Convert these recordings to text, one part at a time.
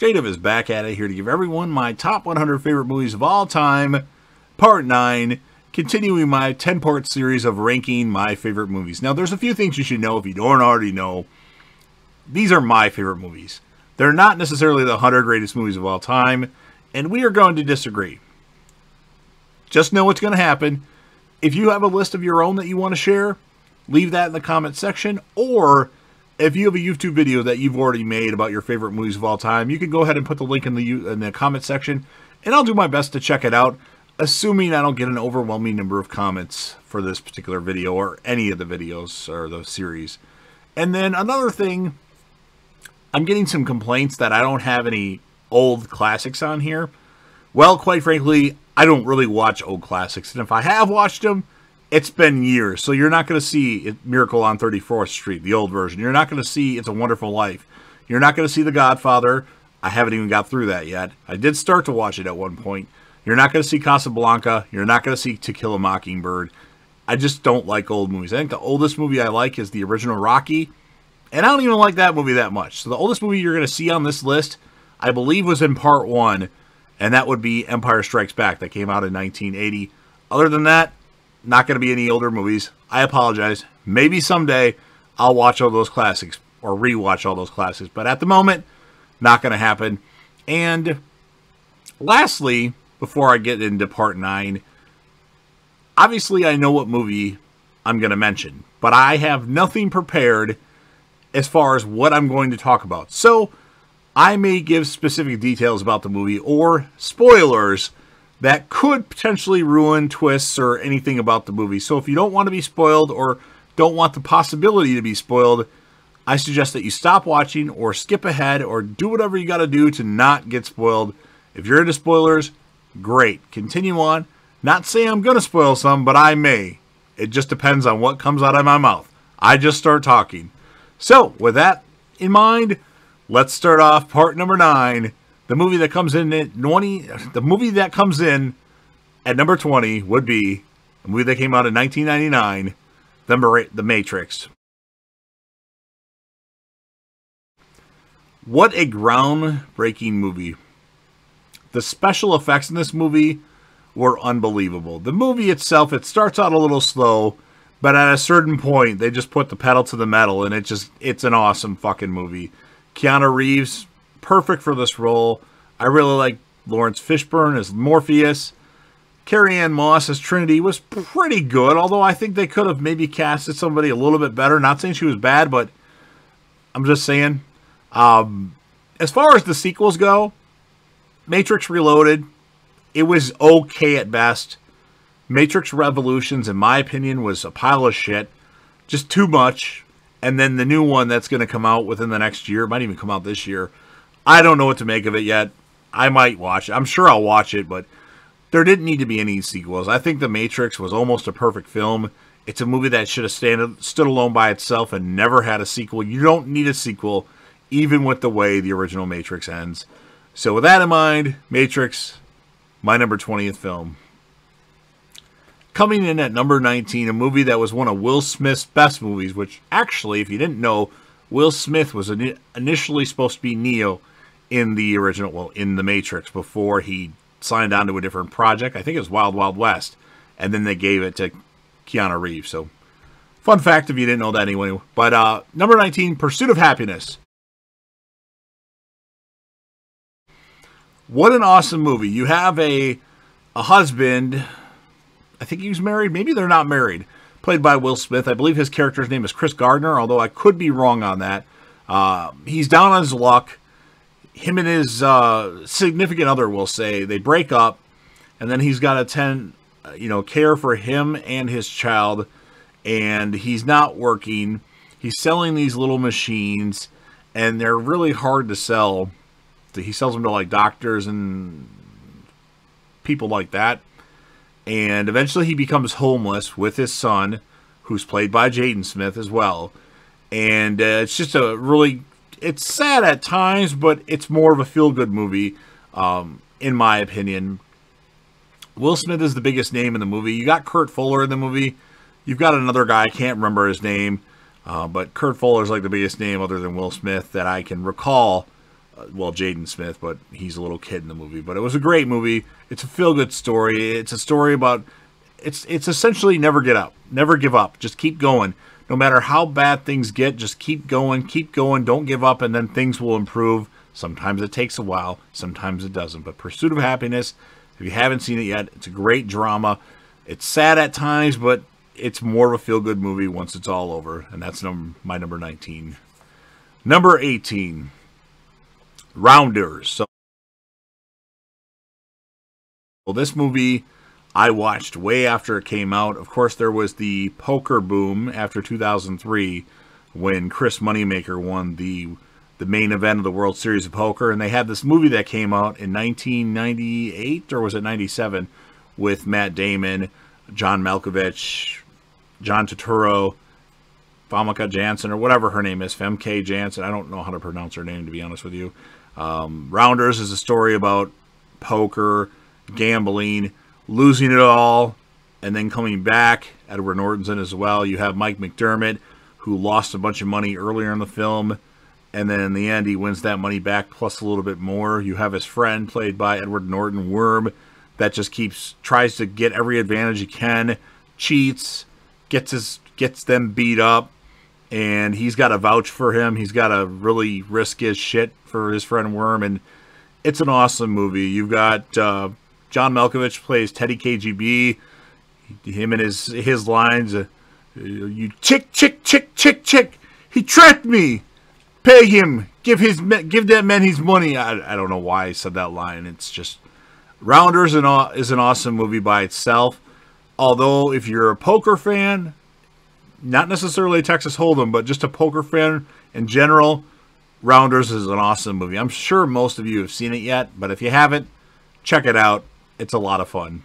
Jadov is back at it, here to give everyone my top 100 favorite movies of all time, part 9, continuing my 10-part series of ranking my favorite movies. Now, there's a few things you should know if you don't already know. These are my favorite movies. They're not necessarily the 100 greatest movies of all time, and we are going to disagree. Just know what's going to happen. If you have a list of your own that you want to share, leave that in the comment section, or if you have a YouTube video that you've already made about your favorite movies of all time, you can go ahead and put the link in the comment section, and I'll do my best to check it out, assuming I don't get an overwhelming number of comments for this particular video or any of the videos or the series. And then another thing, I'm getting some complaints that I don't have any old classics on here. Well, quite frankly, I don't really watch old classics, and if I have watched them, it's been years, so you're not going to see Miracle on 34th Street, the old version. You're not going to see It's a Wonderful Life. You're not going to see The Godfather. I haven't even got through that yet. I did start to watch it at one point. You're not going to see Casablanca. You're not going to see To Kill a Mockingbird. I just don't like old movies. I think the oldest movie I like is the original Rocky, and I don't even like that movie that much. So the oldest movie you're going to see on this list, I believe, was in part 1, and that would be Empire Strikes Back. That came out in 1980. Other than that, not going to be any older movies. I apologize. Maybe someday I'll watch all those classics or rewatch all those classics. But at the moment, not going to happen. And lastly, before I get into part 9, obviously I know what movie I'm going to mention. But I have nothing prepared as far as what I'm going to talk about. So I may give specific details about the movie or spoilers that could potentially ruin twists or anything about the movie. So if you don't want to be spoiled or don't want the possibility to be spoiled, I suggest that you stop watching or skip ahead or do whatever you got to do to not get spoiled. If you're into spoilers, great. Continue on. Not saying I'm going to spoil some, but I may. It just depends on what comes out of my mouth. I just start talking. So with that in mind, let's start off part number 9. The movie that comes in at number 20 would be a movie that came out in 1999, The Matrix. What a groundbreaking movie. The special effects in this movie were unbelievable. The movie itself, it starts out a little slow, but at a certain point, they just put the pedal to the metal, and it's an awesome fucking movie. Keanu Reeves, perfect for this role. I really like Lawrence Fishburne as Morpheus. Carrie-Anne Moss as Trinity was pretty good, although I think they could have maybe casted somebody a little bit better. Not saying she was bad, but I'm just saying. As far as the sequels go, Matrix Reloaded, it was okay at best. Matrix Revolutions, in my opinion, was a pile of shit. Just too much. And then the new one that's going to come out within the next year, might even come out this year. I don't know what to make of it yet. I might watch it. I'm sure I'll watch it, but there didn't need to be any sequels. I think The Matrix was almost a perfect film. It's a movie that should have stood alone by itself and never had a sequel. You don't need a sequel, even with the way the original Matrix ends. So with that in mind, Matrix, my number 20th film. Coming in at number 19, a movie that was one of Will Smith's best movies, which actually, if you didn't know, Will Smith was initially supposed to be Neo in the original, well, in The Matrix, before he signed on to a different project. I think it was Wild Wild West. And then they gave it to Keanu Reeves. So, fun fact if you didn't know that anyway. But number 19, Pursuit of Happiness. What an awesome movie. You have a husband, I think he was married, maybe they're not married, played by Will Smith. I believe his character's name is Chris Gardner, although I could be wrong on that. He's down on his luck. Him and his significant other, we'll say, they break up, and then he's got to care for him and his child, and he's not working. He's selling these little machines, and they're really hard to sell. He sells them to like doctors and people like that. And eventually he becomes homeless with his son, who's played by Jaden Smith as well. And it's just it's sad at times, but it's more of a feel-good movie, in my opinion. Will Smith is the biggest name in the movie. You got Kurt Fuller in the movie. You've got another guy, I can't remember his name, but Kurt Fuller's like the biggest name other than Will Smith that I can recall Well, Jaden Smith, but he's a little kid in the movie. But it was a great movie. It's a feel-good story. It's a story about, it's essentially never get up, never give up. Just keep going. No matter how bad things get, just keep going, don't give up, and then things will improve. Sometimes it takes a while, sometimes it doesn't. But Pursuit of Happiness, if you haven't seen it yet, it's a great drama. It's sad at times, but it's more of a feel-good movie once it's all over. And that's my number 19. Number 18, Rounders. So, well, this movie I watched way after it came out. Of course, there was the poker boom after 2003 when Chris Moneymaker won the main event of the World Series of Poker. And they had this movie that came out in 1998, or was it 97, with Matt Damon, John Malkovich, John Turturro, Famke Janssen, or whatever her name is, Femke Janssen. I don't know how to pronounce her name, to be honest with you. Rounders is a story about poker, gambling, losing it all, and then coming back. Edward Norton's in as well. You have Mike McDermott, who lost a bunch of money earlier in the film, and then in the end he wins that money back plus a little bit more. You have his friend, played by Edward Norton, Worm, that just tries to get every advantage he can, cheats, gets them beat up, and he's got to vouch for him. He's got to really risk his shit for his friend Worm, and it's an awesome movie. You've got John Malkovich plays Teddy KGB. Him and his lines, you chick, chick, chick, chick, chick. He trapped me. Pay him. Give that man his money. I don't know why I said that line. It's just, Rounders is an awesome movie by itself. Although if you're a poker fan, not necessarily a Texas Hold'em, but just a poker fan in general, Rounders is an awesome movie. I'm sure most of you have seen it yet, but if you haven't, check it out. It's a lot of fun.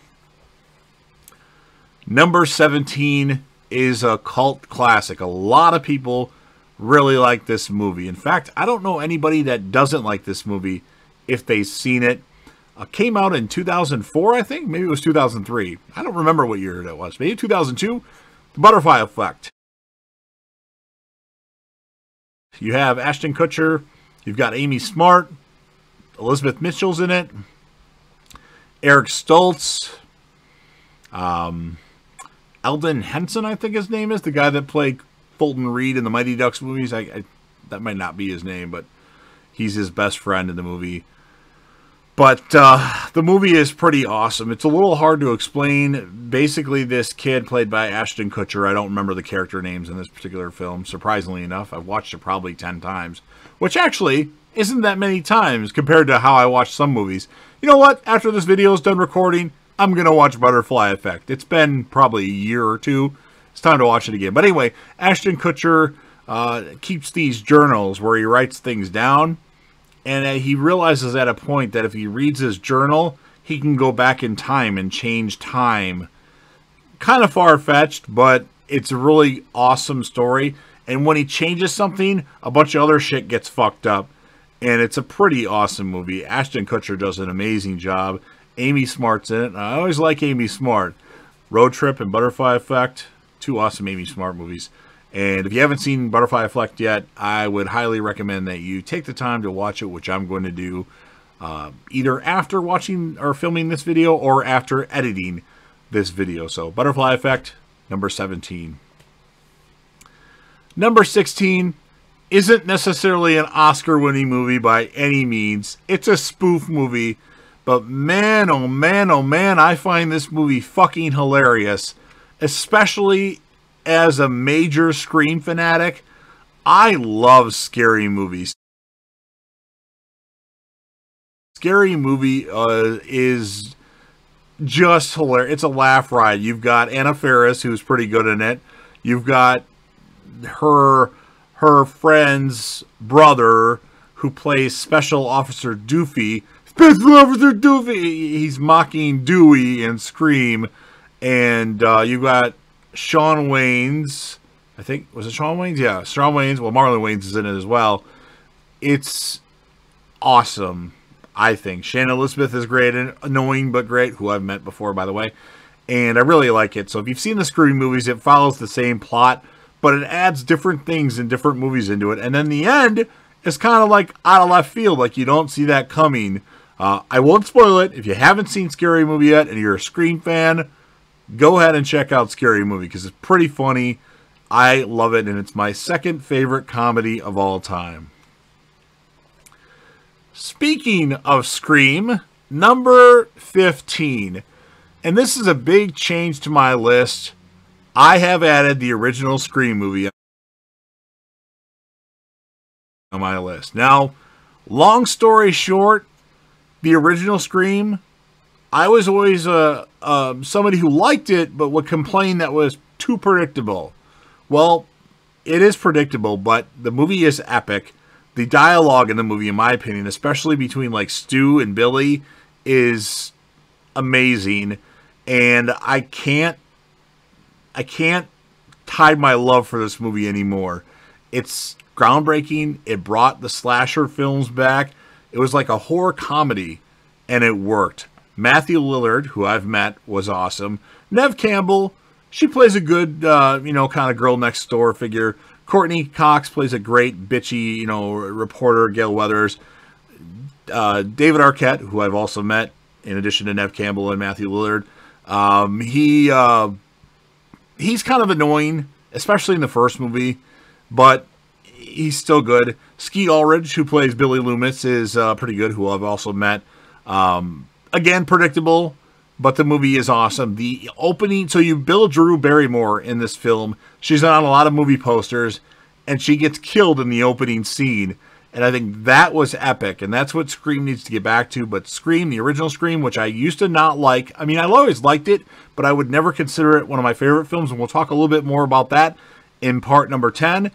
Number 17 is a cult classic. A lot of people really like this movie. In fact, I don't know anybody that doesn't like this movie if they've seen it. Came out in 2004, I think. Maybe it was 2003. I don't remember what year it was. Maybe 2002. The Butterfly Effect. You have Ashton Kutcher. You've got Amy Smart. Elizabeth Mitchell's in it. Eric Stoltz. Eldon Henson, I think his name is. The guy that played Fulton Reed in the Mighty Ducks movies. That might not be his name, but he's his best friend in the movie. But the movie is pretty awesome. It's a little hard to explain. Basically, this kid played by Ashton Kutcher, I don't remember the character names in this particular film, surprisingly enough. I've watched it probably 10 times, which actually isn't that many times compared to how I watch some movies. You know what? After this video is done recording, I'm going to watch Butterfly Effect. It's been probably a year or two. It's time to watch it again. But anyway, Ashton Kutcher keeps these journals where he writes things down. And he realizes at a point that if he reads his journal, he can go back in time and change time. Kind of far-fetched, but it's a really awesome story. And when he changes something, a bunch of other shit gets fucked up. And it's a pretty awesome movie. Ashton Kutcher does an amazing job. Amy Smart's in it. I always like Amy Smart. Road Trip and Butterfly Effect. Two awesome Amy Smart movies. And if you haven't seen Butterfly Effect yet, I would highly recommend that you take the time to watch it, which I'm going to do either after watching or filming this video or after editing this video. So Butterfly Effect, number 17. Number 16 isn't necessarily an Oscar-winning movie by any means. It's a spoof movie. But man, oh man, oh man, I find this movie fucking hilarious. Especially as a major Scream fanatic. I love scary movies. Scary movie is just hilarious. It's a laugh ride. You've got Anna Faris, who's pretty good in it. You've got her friend's brother, who plays Special Officer Doofy. Special Officer Doofy! He's mocking Dewey in Scream. And you've got Shawn Wayans, I think, was it Shawn Wayans? Yeah, Shawn Wayans. Well, Marlon Wayans is in it as well. It's awesome, I think. Shannon Elizabeth is great and annoying but great, who I've met before, by the way. And I really like it. So if you've seen the Scream movies, it follows the same plot, but it adds different things in different movies into it. And then the end is kind of like out of left field, like you don't see that coming. I won't spoil it. If you haven't seen Scary Movie yet and you're a Scream fan, go ahead and check out Scary Movie because it's pretty funny. I love it, and it's my second favorite comedy of all time. Speaking of Scream, number 15. And this is a big change to my list. I have added the original Scream movie on my list. Now, long story short, the original Scream, I was always somebody who liked it, but would complain that was too predictable. Well, it is predictable, but the movie is epic. The dialogue in the movie, in my opinion, especially between like Stu and Billy, is amazing. And I can't hide my love for this movie anymore. It's groundbreaking. It brought the slasher films back. It was like a horror comedy, and it worked. Matthew Lillard, who I've met, was awesome. Neve Campbell, she plays a good, kind of girl next door figure. Courtney Cox plays a great bitchy, reporter, Gail Weathers. David Arquette, who I've also met, in addition to Neve Campbell and Matthew Lillard. He's kind of annoying, especially in the first movie, but he's still good. Skeet Ulrich, who plays Billy Loomis, is pretty good, who I've also met. Again, predictable, but the movie is awesome. The opening, so you build Drew Barrymore in this film. She's on a lot of movie posters, and she gets killed in the opening scene. And I think that was epic, and that's what Scream needs to get back to. But Scream, the original Scream, which I used to not like. I mean, I always liked it, but I would never consider it one of my favorite films, and we'll talk a little bit more about that in part number 10.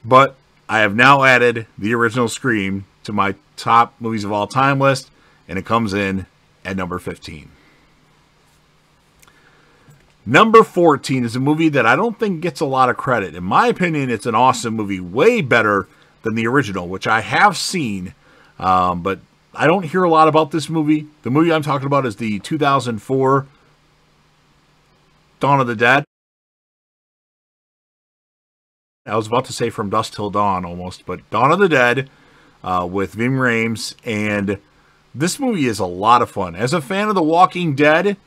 But I have now added the original Scream to my top movies of all time list, and it comes in at number 15. Number 14 is a movie that I don't think gets a lot of credit. In my opinion, it's an awesome movie, way better than the original, which I have seen, but I don't hear a lot about this movie. The movie I'm talking about is the 2004 Dawn of the Dead. I was about to say From Dusk Till Dawn almost, but Dawn of the Dead with Ving Rhames, and this movie is a lot of fun. As a fan of The Walking Dead,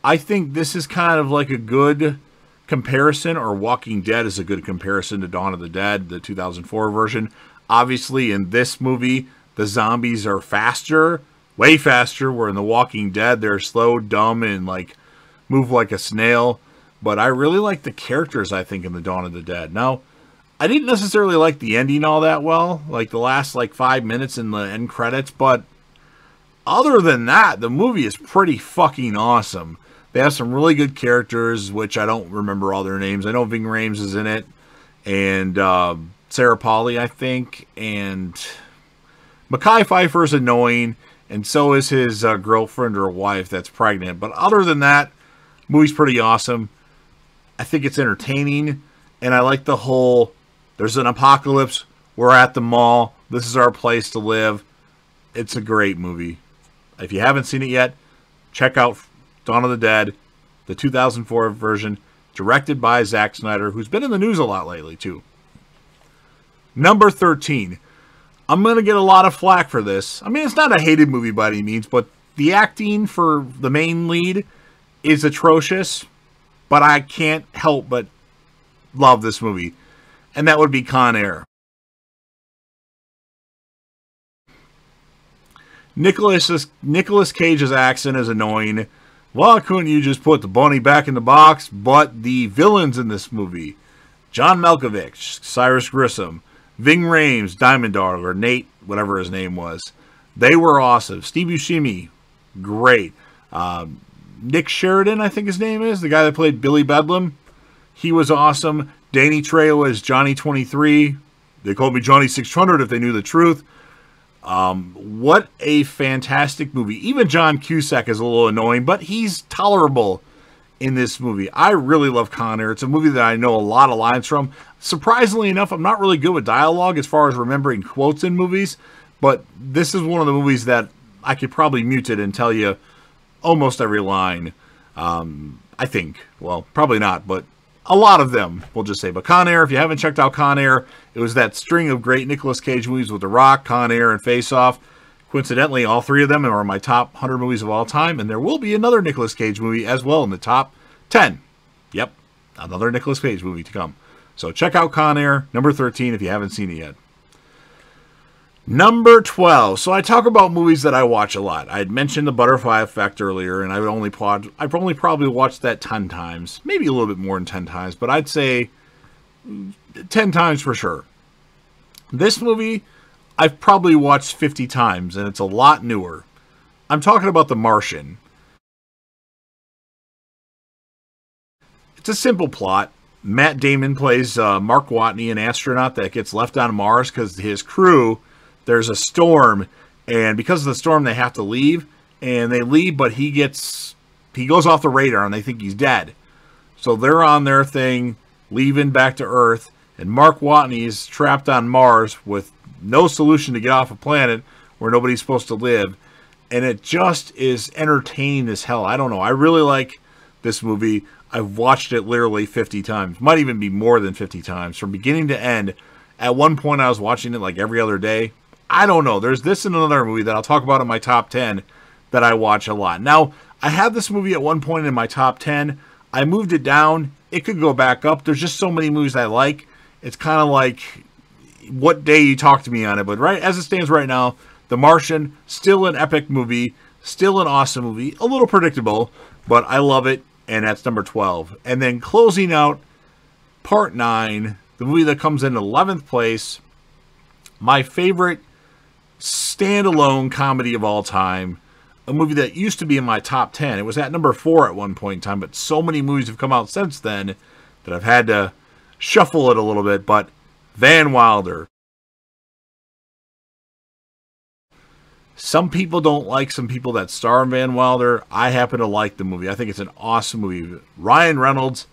I think this is kind of like a good comparison, or Walking Dead is a good comparison to Dawn of the Dead, the 2004 version. Obviously, in this movie, the zombies are faster, way faster, where in The Walking Dead, they're slow, dumb, and like move like a snail. But I really like the characters, I think, in the Dawn of the Dead. Now, I didn't necessarily like the ending all that well, like the last 5 minutes in the end credits, but other than that, the movie is pretty fucking awesome. They have some really good characters, which I don't remember all their names. I know Ving Rhames is in it, and Sarah Polley, I think, and Mekhi Phifer's annoying, and so is his girlfriend or wife that's pregnant. But other than that, the movie's pretty awesome. I think it's entertaining, and I like the whole, there's an apocalypse, we're at the mall, this is our place to live. It's a great movie. If you haven't seen it yet, check out Dawn of the Dead, the 2004 version, directed by Zack Snyder, who's been in the news a lot lately, too. Number 13. I'm going to get a lot of flack for this. I mean, it's not a hated movie by any means, but the acting for the main lead is atrocious, but I can't help but love this movie, and that would be Con Air. Nicolas Cage's accent is annoying. Why couldn't you just put the bunny back in the box? But the villains in this movie, John Malkovich, Cyrus Grissom, Ving Rhames, Diamond Dog, or Nate, whatever his name was, they were awesome. Steve Buscemi, great. Nick Sheridan, I think his name is, the guy that played Billy Bedlam, he was awesome. Danny Trejo as Johnny 23. They called me Johnny 600 if they knew the truth. What a fantastic movie. Even John Cusack is a little annoying, but he's tolerable in this movie. I really love Con Air. It's a movie that I know a lot of lines from. Surprisingly enough, I'm not really good with dialogue as far as remembering quotes in movies, but this is one of the movies that I could probably mute it and tell you almost every line. I think. Well, probably not, but A lot of them, we'll just say. But Con Air, if you haven't checked out Con Air, it was that string of great Nicolas Cage movies with The Rock, Con Air, and Face Off. Coincidentally, all three of them are my top 100 movies of all time, and there will be another Nicolas Cage movie as well in the top 10. Yep, another Nicolas Cage movie to come. So check out Con Air, number 13, if you haven't seen it yet. Number 12. So I talk about movies that I watch a lot. I had mentioned The Butterfly Effect earlier, and I've only probably watched that 10 times. Maybe a little bit more than 10 times, but I'd say 10 times for sure. This movie, I've probably watched 50 times, and it's a lot newer. I'm talking about The Martian. It's a simple plot. Matt Damon plays Mark Watney, an astronaut that gets left on Mars because his crew, there's a storm, and because of the storm they have to leave, and they leave, but he goes off the radar and they think he's dead. So they're on their thing, leaving back to Earth, and Mark Watney is trapped on Mars with no solution to get off a planet where nobody's supposed to live, and it just is entertaining as hell. I don't know. I really like this movie. I've watched it literally 50 times. Might even be more than 50 times. From beginning to end. At one point, I was watching it like every other day. I don't know. There's this and another movie that I'll talk about in my top 10 that I watch a lot. Now, I had this movie at one point in my top 10. I moved it down. It could go back up. There's just so many movies I like. It's kind of like what day you talk to me on it. But right as it stands right now, The Martian, still an epic movie. Still an awesome movie. A little predictable, but I love it. And that's number 12. And then closing out part 9, the movie that comes in 11th place, my favorite standalone comedy of all time, a movie that used to be in my top 10. It was at number 4 at one point in time, but so many movies have come out since then that I've had to shuffle it a little bit. But Van Wilder. Some people don't like some people that star in Van Wilder. I happen to like the movie. I think it's an awesome movie. Ryan Reynolds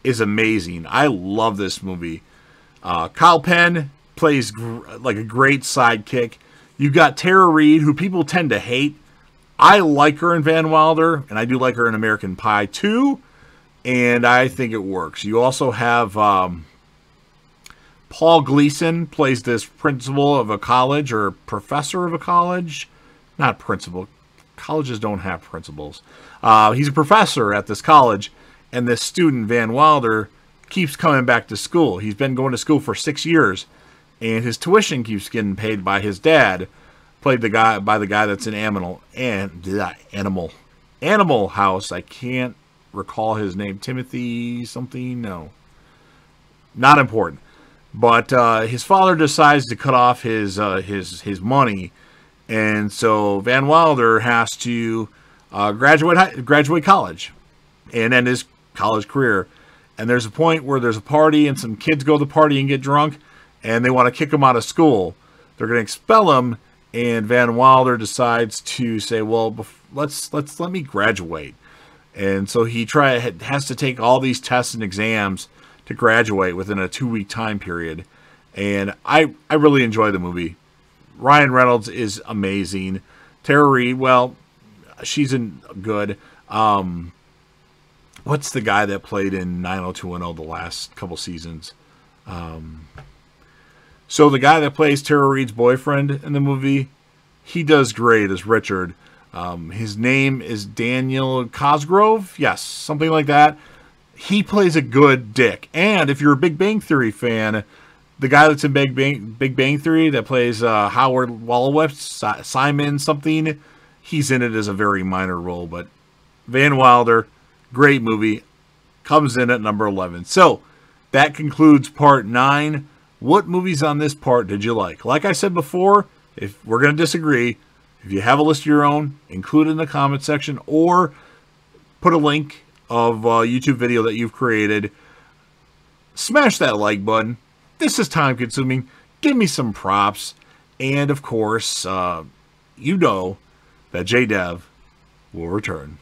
is amazing. I love this movie. Kyle Penn plays like a great sidekick. You've got Tara Reid, who people tend to hate. I like her in Van Wilder, and I do like her in American Pie too, and I think it works. You also have Paul Gleason plays this principal of a college, or professor of a college. Not principal. Colleges don't have principals. He's a professor at this college, and this student, Van Wilder, keeps coming back to school. He's been going to school for 6 years, and his tuition keeps getting paid by his dad, played by the guy that's in Animal House. I can't recall his name. Timothy something? No. Not important. But his father decides to cut off his money, and so Van Wilder has to graduate college and end his college career. And there's a point where there's a party, and some kids go to the party and get drunk, and they want to kick him out of school. They're going to expel him, and Van Wilder decides to say, "Well, let me graduate." And so he has to take all these tests and exams to graduate within a 2-week time period. And I really enjoy the movie. Ryan Reynolds is amazing. Tara Reid, well, she's good. What's the guy that played in 90210 the last couple seasons? So the guy that plays Tara Reid's boyfriend in the movie, he does great as Richard. His name is Daniel Cosgrove. Yes, something like that. He plays a good Dick. And if you're a Big Bang Theory fan, the guy that's in Big Bang Theory that plays Howard Wolowitz, Simon something, he's in it as a very minor role. But Van Wilder, great movie, comes in at number 11. So that concludes part 9. What movies on this part did you like? Like I said before, if we're going to disagree, if you have a list of your own, include it in the comment section, or put a link of a YouTube video that you've created. Smash that like button. This is time consuming. Give me some props. And of course, you know that JDev will return.